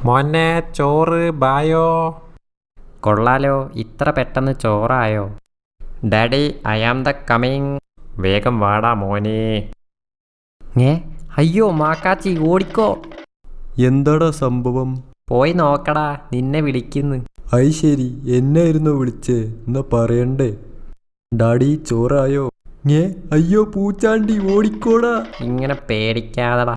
മോനെ ചോറ് ബായോ. കൊള്ളാലോ, ഇത്ര പെട്ടെന്ന് ചോറായോ? Daddy, I am the coming. വേഗം വാടാ മോനെ. അയ്യോ മാക്കാച്ചി, ഓടിക്കോ. എന്താടാ സംഭവം? പോയി നോക്കടാ, നിന്നെ വിളിക്കുന്നു. അയ് ശരി, എന്നായിരുന്നു വിളിച്ചേ? എന്നാ പറയണ്ടേ. ഡാഡി ചോറായോ? അയ്യോ പൂച്ചാണ്ടി, ഓടിക്കോടാ. ഇങ്ങനെ പേടിക്കാതെടാ.